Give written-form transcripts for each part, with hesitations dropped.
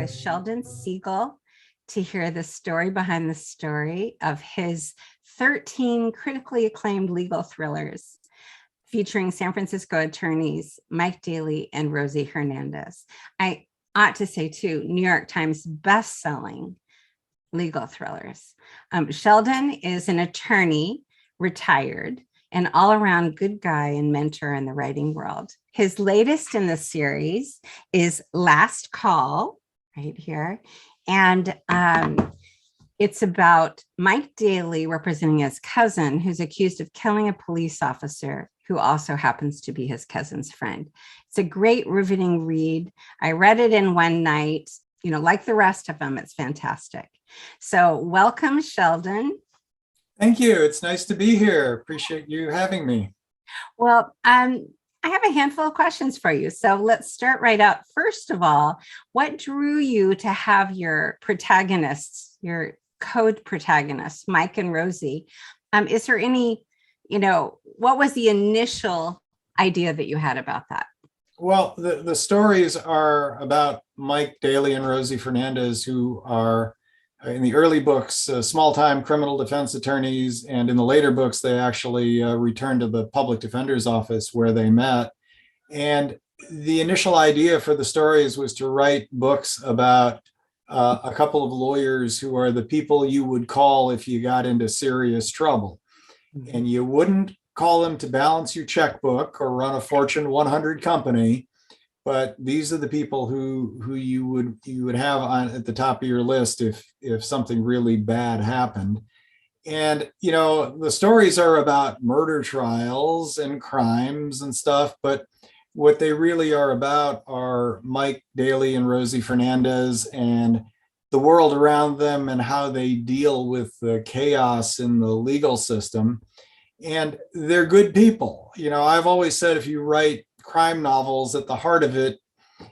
with Sheldon Siegel to hear the story behind the story of his 13 critically acclaimed legal thrillers featuring San Francisco attorneys Mike Daly and Rosie Hernandez. I ought to say, too, New York Times best-selling legal thrillers. Sheldon is an attorney, retired, an all-around good guy and mentor in the writing world. His latest in the series is Last Call, right here. And it's about Mike Daly representing his cousin, who's accused of killing a police officer who also happens to be his cousin's friend. It's a great, riveting read. I read it in one night. You know, like the rest of them, it's fantastic. So welcome, Sheldon. Thank you. It's nice to be here. Appreciate you having me. Well, I have a handful of questions for you. So let's start right out. First of all, what drew you to have your protagonists, your co-protagonists, Mike and Rosie? Is there any, what was the initial idea that you had about that? Well, the stories are about Mike Daly and Rosie Fernandez, who are in the early books, small-time criminal defense attorneys, and in the later books, they actually returned to the public defender's office where they met. And the initial idea for the stories was to write books about a couple of lawyers who are the people you would call if you got into serious trouble. And you wouldn't call them to balance your checkbook or run a Fortune 100 company. But these are the people who you would have on at the top of your list if something really bad happened. And the stories are about murder trials and crimes and stuff, but what they really are about are Mike Daly and Rosie Fernandez and the world around them and how they deal with the chaos in the legal system. And they're good people. I've always said if you write crime novels, at the heart of it,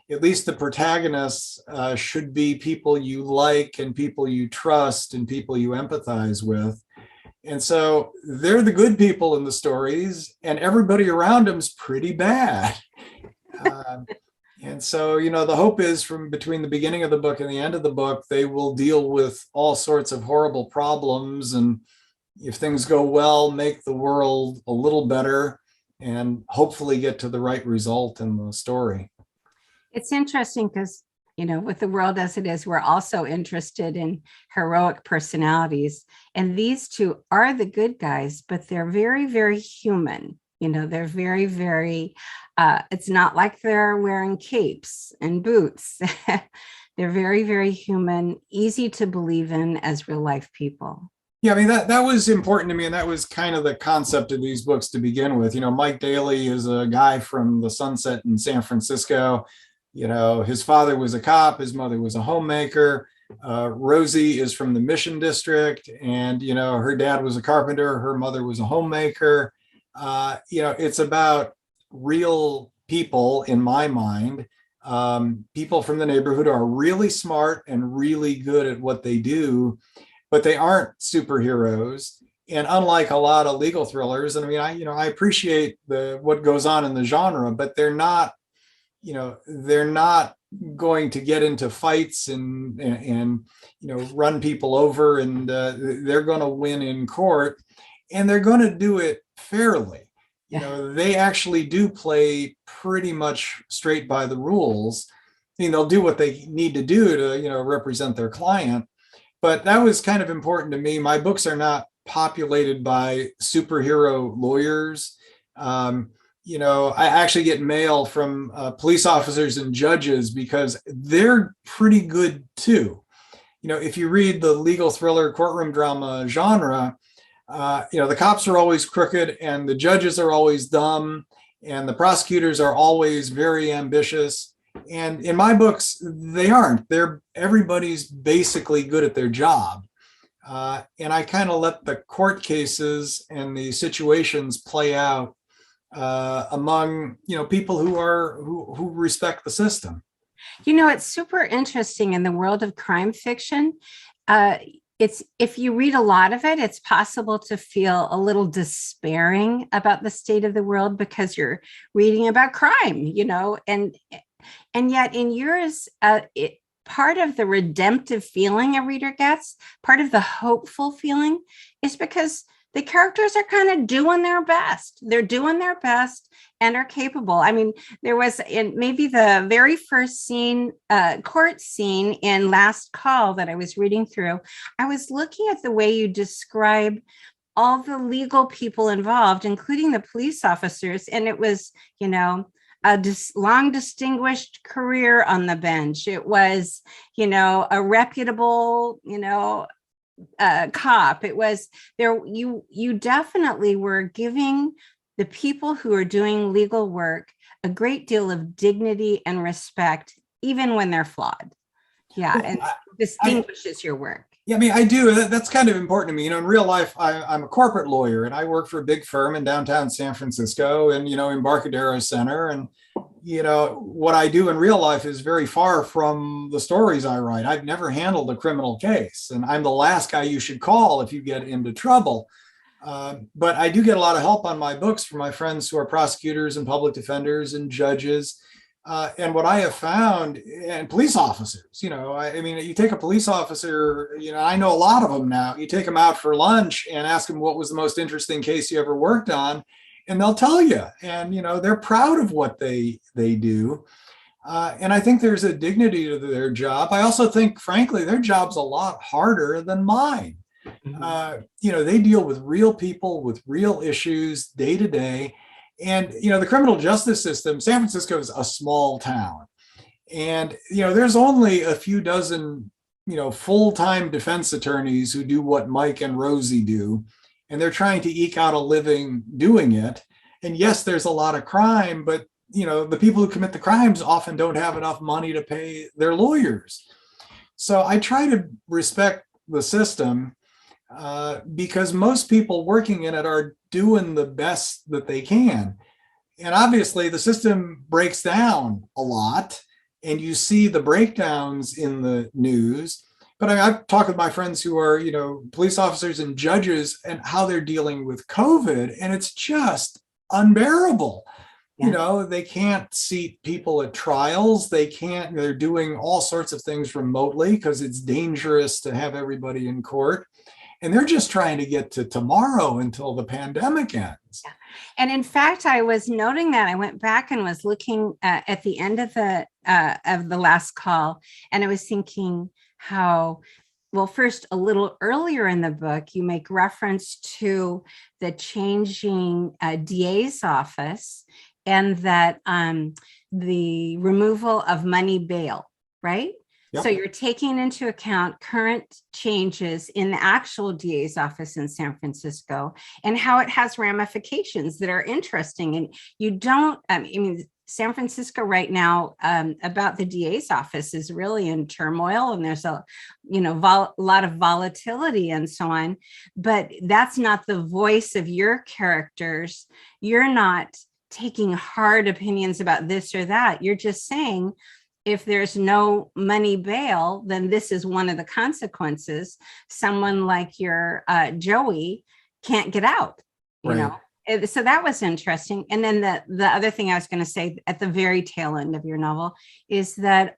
at least the protagonists should be people you like and people you trust and people you empathize with. And so they're the good people in the stories, and everybody around them's pretty bad. And so, the hope is from between the beginning of the book and the end of the book, they will deal with all sorts of horrible problems. And if things go well, make the world a little better and hopefully get to the right result in the story. It's interesting because, with the world as it is, we're also interested in heroic personalities. And these two are the good guys, but they're very, very human. They're very, very, it's not like they're wearing capes and boots. They're very, very human, easy to believe in as real life people. Yeah, I mean, that was important to me. And that was kind of the concept of these books to begin with. Mike Daly is a guy from the Sunset in San Francisco. His father was a cop. His mother was a homemaker. Rosie is from the Mission District. And, her dad was a carpenter. Her mother was a homemaker. It's about real people in my mind. People from the neighborhood are really smart and really good at what they do, but they aren't superheroes. And unlike a lot of legal thrillers, and I appreciate what goes on in the genre, but they're not going to get into fights and run people over, and they're going to win in court, and they're going to do it fairly. They actually do play pretty much straight by the rules. They'll do what they need to do to represent their client. But that was kind of important to me. My books are not populated by superhero lawyers. I actually get mail from police officers and judges because they're pretty good too. If you read the legal thriller courtroom drama genre, the cops are always crooked and the judges are always dumb and the prosecutors are always very ambitious. And in my books, they aren't. Everybody's basically good at their job. And I kind of let the court cases and the situations play out among people who respect the system. It's super interesting in the world of crime fiction. It's if you read a lot of it, it's possible to feel a little despairing about the state of the world because you're reading about crime, and yet in yours, part of the redemptive feeling a reader gets, part of the hopeful feeling, is because the characters are kind of doing their best. They're doing their best and are capable. I mean, there was in maybe the very first scene, court scene in Last Call that I was reading through, I was looking at the way you describe all the legal people involved, including the police officers. And it was, a long distinguished career on the bench. It was, a reputable, cop. It was there. You definitely were giving the people who are doing legal work a great deal of dignity and respect, even when they're flawed. Yeah, and distinguishes your work. Yeah, I mean, I do. That's kind of important to me. In real life, I'm a corporate lawyer and I work for a big firm in downtown San Francisco and, Embarcadero Center. And, what I do in real life is very far from the stories I write. I've never handled a criminal case and I'm the last guy you should call if you get into trouble. But I do get a lot of help on my books from my friends who are prosecutors and public defenders and judges. And what I have found, and police officers, I mean, you take a police officer, I know a lot of them now. You take them out for lunch and ask them what was the most interesting case you ever worked on, and they'll tell you. And they're proud of what they do. And I think there's a dignity to their job. I also think, frankly, their job's a lot harder than mine. They deal with real people with real issues day to day. And, the criminal justice system, San Francisco is a small town. And, there's only a few dozen, full-time defense attorneys who do what Mike and Rosie do. And they're trying to eke out a living doing it. And yes, there's a lot of crime, but, the people who commit the crimes often don't have enough money to pay their lawyers. So I try to respect the system because most people working in it are doing the best that they can. And obviously the system breaks down a lot and you see the breakdowns in the news. But I've talked with my friends who are, police officers and judges and how they're dealing with COVID, and it's just unbearable. Yeah. They can't seat people at trials. They're doing all sorts of things remotely because it's dangerous to have everybody in court. And they're just trying to get to tomorrow until the pandemic ends. Yeah. And in fact, I was noting that I went back and was looking at the end of the Last Call, and I was thinking how, well, first, a little earlier in the book, you make reference to the changing DA's office and that the removal of money bail, right? Yep. So you're taking into account current changes in the actual DA's office in San Francisco and how it has ramifications that are interesting. And you don't, San Francisco right now about the DA's office is really in turmoil, and there's a lot of volatility and so on. But that's not the voice of your characters. You're not taking hard opinions about this or that. You're just saying, if there's no money bail, then this is one of the consequences. Someone like your Joey can't get out, right. So that was interesting. And then the other thing I was going to say at the very tail end of your novel is that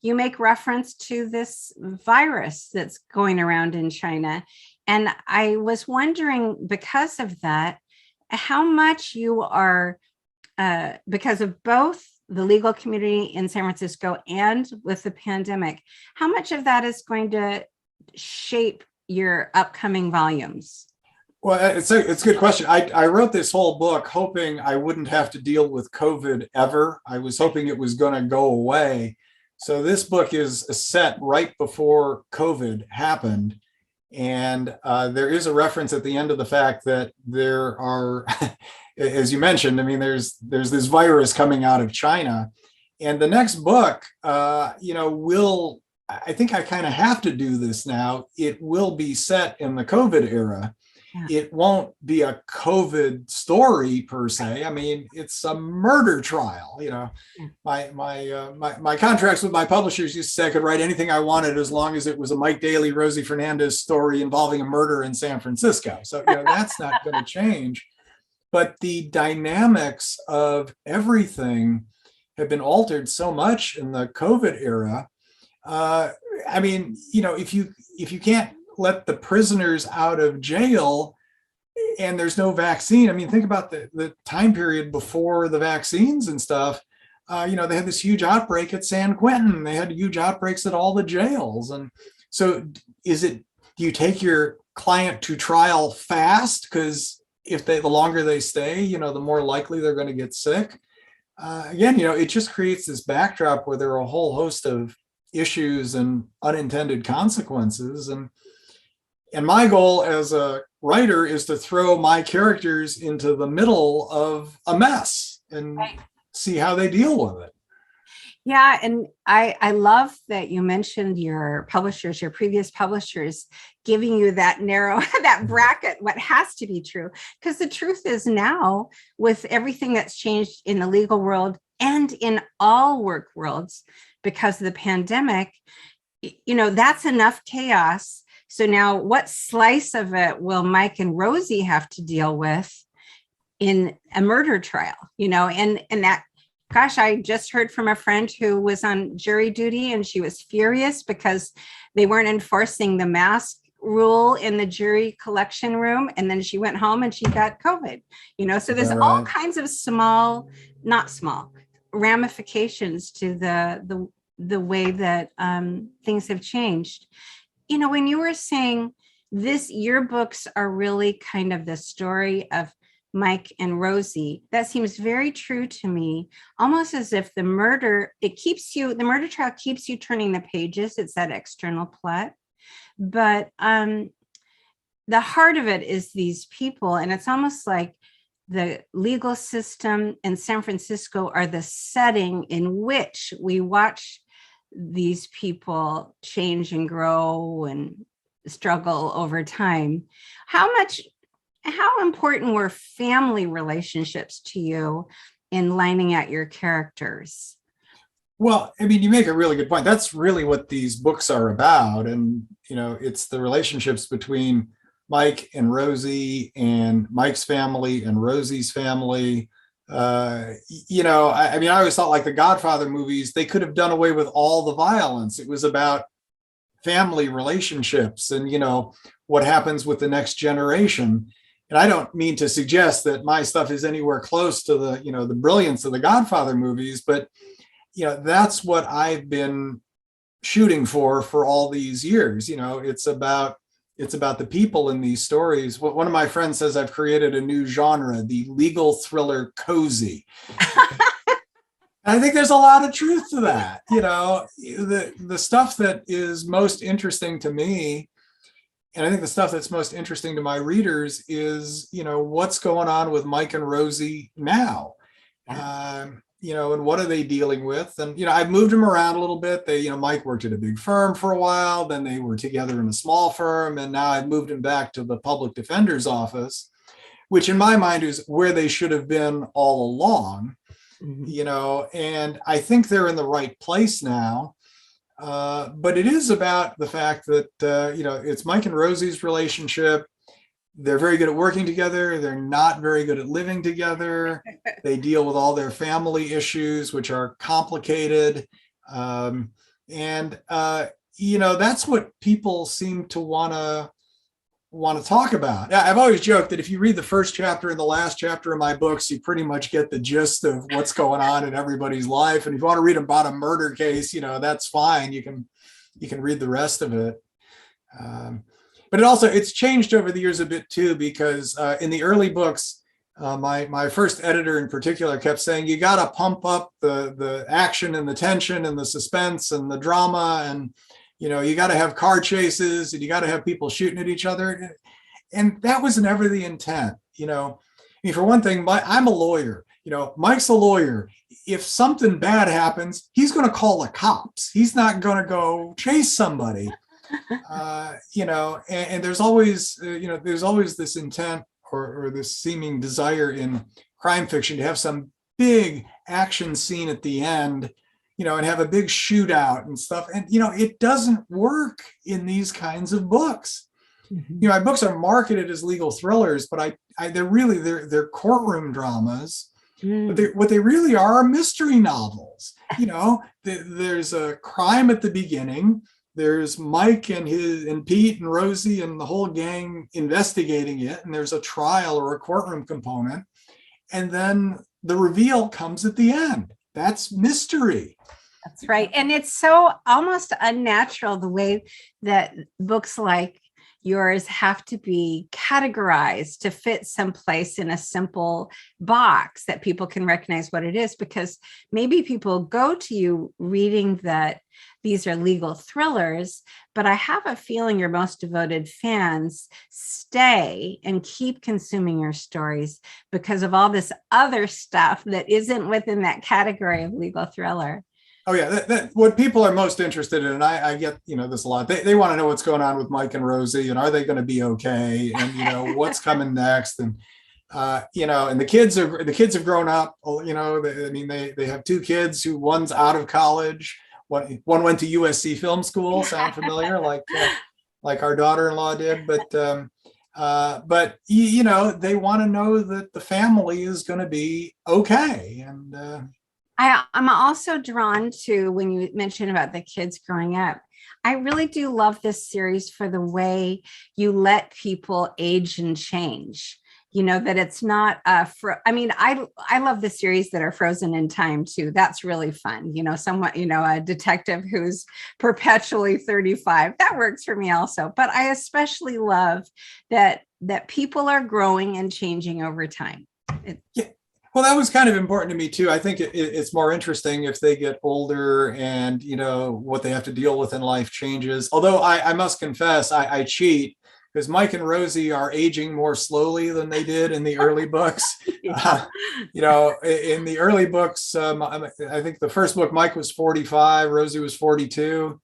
you make reference to this virus that's going around in China. And I was wondering, because of that, how much you are, because of both the legal community in San Francisco and with the pandemic, how much of that is going to shape your upcoming volumes? Well, it's a good question. I wrote this whole book hoping I wouldn't have to deal with COVID ever. I was hoping it was going to go away. So this book is set right before COVID happened. And there is a reference at the end of the fact that there are, as you mentioned, there's this virus coming out of China. And the next book, I think I kind of have to do this now. It will be set in the COVID era. Yeah. It won't be a COVID story per se. It's a murder trial. My contracts with my publishers used to say I could write anything I wanted as long as it was a Mike Daly, Rosie Fernandez story involving a murder in San Francisco. So that's not going to change. But the dynamics of everything have been altered so much in the COVID era. I mean, if you can't let the prisoners out of jail and there's no vaccine, I mean, think about the time period before the vaccines and stuff. They had this huge outbreak at San Quentin. They had huge outbreaks at all the jails. And so do you take your client to trial fast? Because the longer they stay, the more likely they're going to get sick. Again, it just creates this backdrop where there are a whole host of issues and unintended consequences. And my goal as a writer is to throw my characters into the middle of a mess and see how they deal with it. Yeah, and I love that you mentioned your publishers, your previous publishers, giving you that narrow, that bracket, what has to be true. Because the truth is now, with everything that's changed in the legal world and in all work worlds because of the pandemic, that's enough chaos. So now what slice of it will Mike and Rosie have to deal with in a murder trial? And that, gosh, I just heard from a friend who was on jury duty and she was furious because they weren't enforcing the mask rule in the jury collection room. And then she went home and she got COVID, so there's all kinds of not small ramifications to the way that things have changed. When you were saying your books are really kind of the story of Mike and Rosie, that seems very true to me, almost as if the murder trial keeps you turning the pages. It's that external plot. But the heart of it is these people. And it's almost like the legal system in San Francisco are the setting in which we watch these people change and grow and struggle over time. How important were family relationships to you in lining out your characters? Well, I mean, you make a really good point. That's really what these books are about. And, it's the relationships between Mike and Rosie and Mike's family and Rosie's family. I always thought, like the Godfather movies, they could have done away with all the violence. It was about family relationships and, what happens with the next generation. And I don't mean to suggest that my stuff is anywhere close to the brilliance of the Godfather movies, but, that's what I've been shooting for all these years. It's about the people in these stories. One of my friends says I've created a new genre, the legal thriller cozy. I think there's a lot of truth to that. The stuff that is most interesting to me, and I think the stuff that's most interesting to my readers is, what's going on with Mike and Rosie now. And what are they dealing with? And, I've moved them around a little bit. Mike worked at a big firm for a while, then they were together in a small firm, and now I've moved him back to the public defender's office, which in my mind is where they should have been all along, and I think they're in the right place now. But it is about the fact that, it's Mike and Rosie's relationship. They're very good at working together. They're not very good at living together. They deal with all their family issues, which are complicated. That's what people seem to want to talk about. I've always joked that if you read the first chapter and the last chapter of my books, you pretty much get the gist of what's going on in everybody's life. And if you want to read about a murder case, that's fine. You can read the rest of it. But it's changed over the years a bit too, because in the early books, my first editor in particular kept saying, you got to pump up the action and the tension and the suspense and the drama. And, you got to have car chases and you got to have people shooting at each other. And that was never the intent. I mean, for one thing, I'm a lawyer. Mike's a lawyer. If something bad happens, he's going to call the cops. He's not going to go chase somebody. And there's always this intent or this seeming desire in crime fiction to have some big action scene at the end, and have a big shootout and stuff. And, it doesn't work in these kinds of books. Mm-hmm. My books are marketed as legal thrillers, but they're courtroom dramas. But what they really are mystery novels. You know, there's a crime at the beginning. There's Mike and Pete and Rosie and the whole gang investigating it. And there's a trial or a courtroom component. And then the reveal comes at the end. That's mystery. That's right. And it's so almost unnatural the way that books like yours have to be categorized to fit someplace in a simple box that people can recognize what it is, because maybe people go to you reading that these are legal thrillers, but I have a feeling your most devoted fans stay and keep consuming your stories because of all this other stuff that isn't within that category of legal thriller. Oh yeah, what people are most interested in, and I get this a lot. They want to know what's going on with Mike and Rosie, and are they going to be okay, and what's coming next, and and the kids have grown up. They have two kids who one's out of college, one went to USC Film School. Sound familiar? like our daughter-in-law did, but they want to know that the family is going to be okay, and. I'm also drawn to when you mentioned about the kids growing up. I really do love this series for the way you let people age and change. That it's not I love the series that are frozen in time too. That's really fun. A detective who's perpetually 35. That works for me also. But I especially love that people are growing and changing over time. Yeah. Well, that was kind of important to me too. I think it's more interesting if they get older and, what they have to deal with in life changes. Although I must confess, I cheat because Mike and Rosie are aging more slowly than they did in the early books. Yeah. In the early books, I think the first book, Mike was 45, Rosie was 42.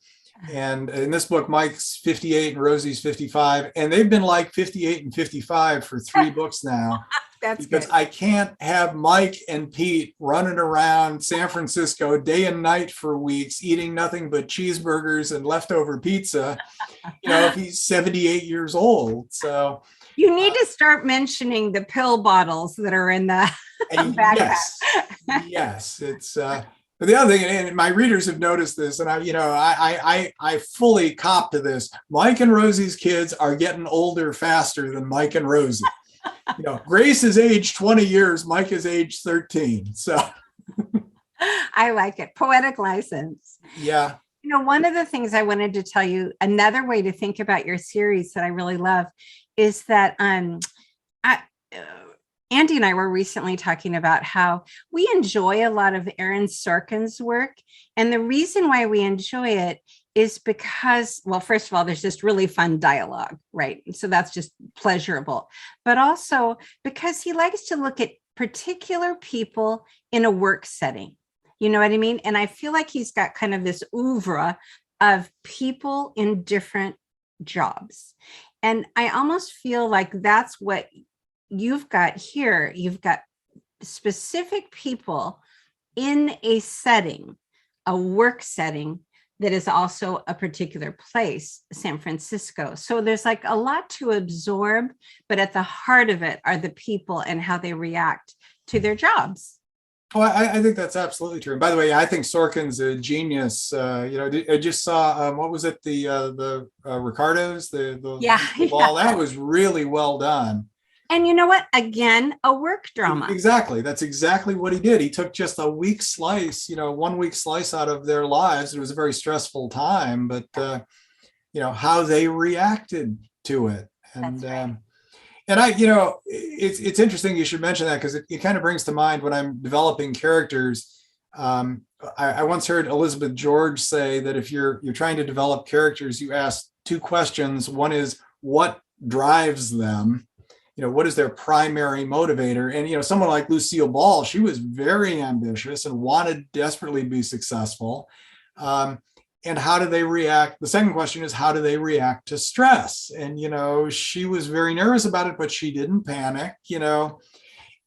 And in this book, Mike's 58 and Rosie's 55. And they've been like 58 and 55 for 3 books now. That's because good. I can't have Mike and Pete running around San Francisco day and night for weeks, eating nothing but cheeseburgers and leftover pizza, if he's 78 years old. So you need to start mentioning the pill bottles that are in the backpack. Yes. It's but the other thing, and my readers have noticed this, and I fully cop to this. Mike and Rosie's kids are getting older faster than Mike and Rosie. Grace is aged 20 years, Mike is aged 13. So I like it. Poetic license. Yeah. One of the things I wanted to tell you, another way to think about your series that I really love is that Andy and I were recently talking about how we enjoy a lot of Aaron Sorkin's work. And the reason why we enjoy it is because, well, first of all, there's just really fun dialogue, right? So that's just pleasurable. But also because he likes to look at particular people in a work setting. You know what I mean? And I feel like he's got kind of this oeuvre of people in different jobs. And I almost feel like that's what you've got here. You've got specific people in a setting, a work setting, that is also a particular place, San Francisco. So there's like a lot to absorb, but at the heart of it are the people and how they react to their jobs. Well, I think that's absolutely true. And by the way, I think Sorkin's a genius. I just saw, what was it? The Ricardos, the ball. Yeah. That was really well done. And you know what? Again, a work drama. Exactly. That's exactly what he did. He took just a week slice, 1 week slice out of their lives. It was a very stressful time, but, how they reacted to it. And, right. And it's interesting you should mention that because it kind of brings to mind when I'm developing characters. I once heard Elizabeth George say that if you're trying to develop characters, you ask 2 questions. One is what drives them? What is their primary motivator? And, someone like Lucille Ball, she was very ambitious and wanted desperately to be successful. And how do they react? The second question is, how do they react to stress? And, she was very nervous about it, but she didn't panic,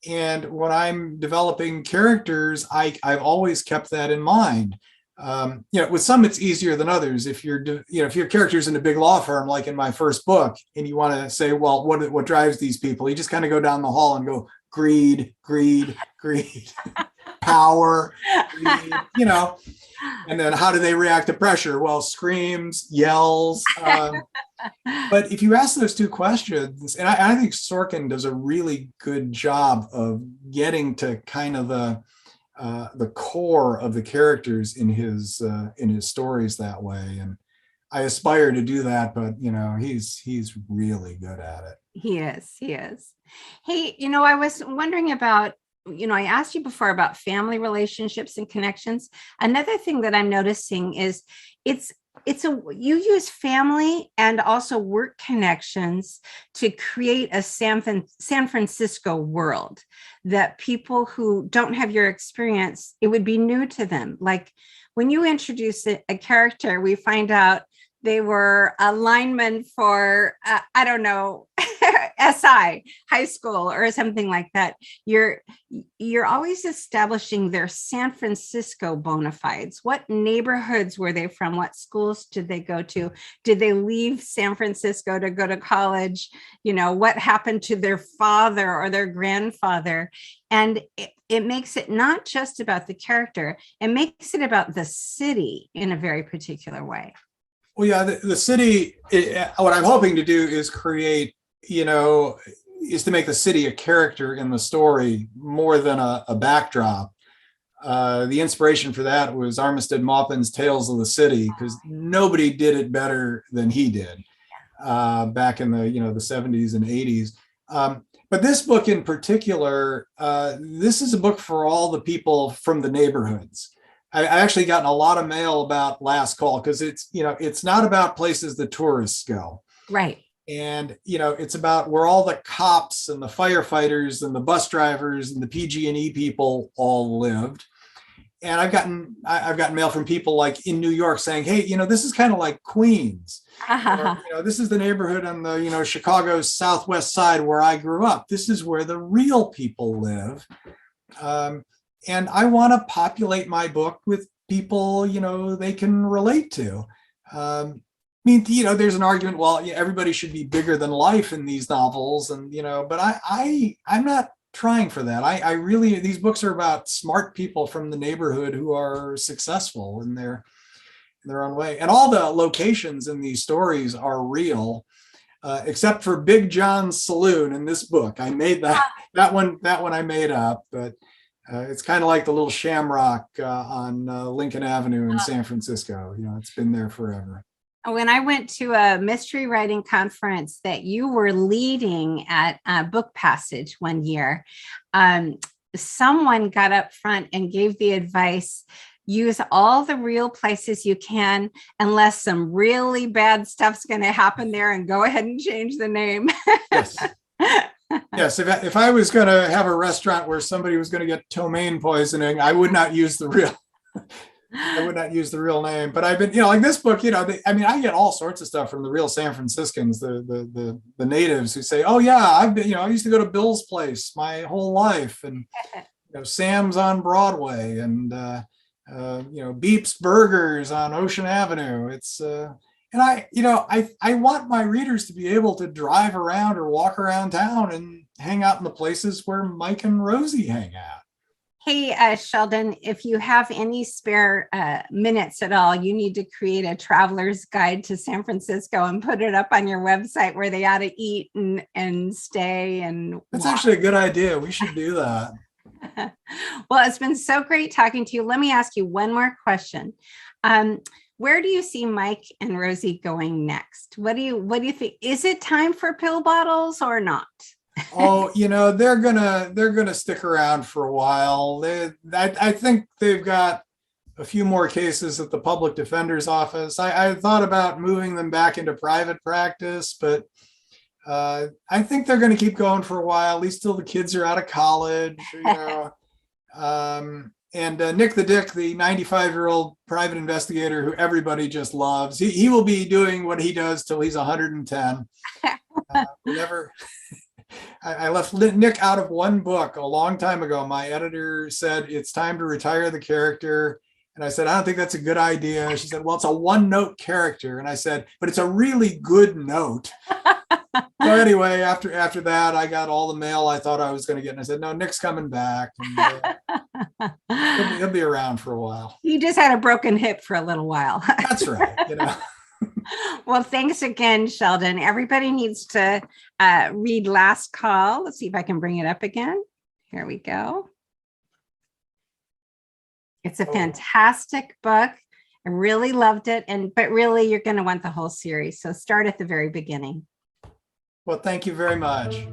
And when I'm developing characters, I've always kept that in mind. With some, it's easier than others. If your character's in a big law firm, like in my first book, and you want to say, well, what drives these people? You just kind of go down the hall and go, greed, greed, greed, power, greed, and then how do they react to pressure? Well, screams, yells. But if you ask those two questions, and I think Sorkin does a really good job of getting to kind of the core of the characters in his stories that way. And I aspire to do that, but he's really good at it. He is. He is. Hey, I was wondering about, I asked you before about family relationships and connections. Another thing that I'm noticing is you use family and also work connections to create a San Francisco world that people who don't have your experience, it would be new to them. Like when you introduce a character, we find out they were a lineman for, I don't know, SI, high school or something like that. You're always establishing their San Francisco bona fides. What neighborhoods were they from? What schools did they go to? Did they leave San Francisco to go to college? What happened to their father or their grandfather? And it makes it not just about the character, it makes it about the city in a very particular way. Well, yeah, the city, what I'm hoping to do is create, is to make the city a character in the story more than a backdrop. The inspiration for that was Armistead Maupin's Tales of the City, because nobody did it better than he did back in the 70s and 80s. But this book in particular, this is a book for all the people from the neighborhoods. I actually gotten a lot of mail about Last Call because it's not about places the tourists go. Right. And, it's about where all the cops and the firefighters and the bus drivers and the PG&E people all lived. And I've gotten mail from people like in New York saying, hey, this is kind of like Queens. Or, this is the neighborhood on the, Chicago's southwest side where I grew up. This is where the real people live. And I want to populate my book with people, they can relate to. There's an argument, well, everybody should be bigger than life in these novels. And, but I'm not trying for that. I really, these books are about smart people from the neighborhood who are successful in their own way. And all the locations in these stories are real, except for Big John's Saloon in this book. I made that one I made up, but it's kind of like the little Shamrock on Lincoln Avenue in San Francisco. It's been there forever. When I went to a mystery writing conference that you were leading at Book Passage one year, someone got up front and gave the advice, use all the real places you can, unless some really bad stuff's going to happen there, and go ahead and change the name. Yes. Yes, if I was going to have a restaurant where somebody was going to get ptomaine poisoning, I would not use the real name. But I've been, like this book, I get all sorts of stuff from the real San Franciscans, the natives who say, oh yeah, I've been, I used to go to Bill's Place my whole life, and Sam's on Broadway, and Beep's Burgers on Ocean Avenue. It's and I want my readers to be able to drive around or walk around town and hang out in the places where Mike and Rosie hang out. Hey, Sheldon, if you have any spare minutes at all, you need to create a traveler's guide to San Francisco and put it up on your website where they ought to eat and stay. And that's actually a good idea. We should do that. Well, it's been so great talking to you. Let me ask you one more question. Where do you see Mike and Rosie going next? What do you think? Is it time for pill bottles or not? Oh, they're gonna stick around for a while. I think they've got a few more cases at the public defender's office. I thought about moving them back into private practice, but I think they're going to keep going for a while, at least till the kids are out of college. And Nick the Dick, the 95-year-old private investigator who everybody just loves, he will be doing what he does till he's 110. I left Nick out of one book a long time ago. My editor said, it's time to retire the character. And I said, I don't think that's a good idea. She said, well, it's a one-note character. And I said, but it's a really good note. So anyway, after that, I got all the mail I thought I was going to get, and I said, "No, Nick's coming back, and he'll be around for a while." You just had a broken hip for a little while. That's right. Well, thanks again, Sheldon. Everybody needs to read Last Call. Let's see if I can bring it up again. Here we go. It's a fantastic book. I really loved it. But really, you're going to want the whole series. So start at the very beginning. Well, thank you very much.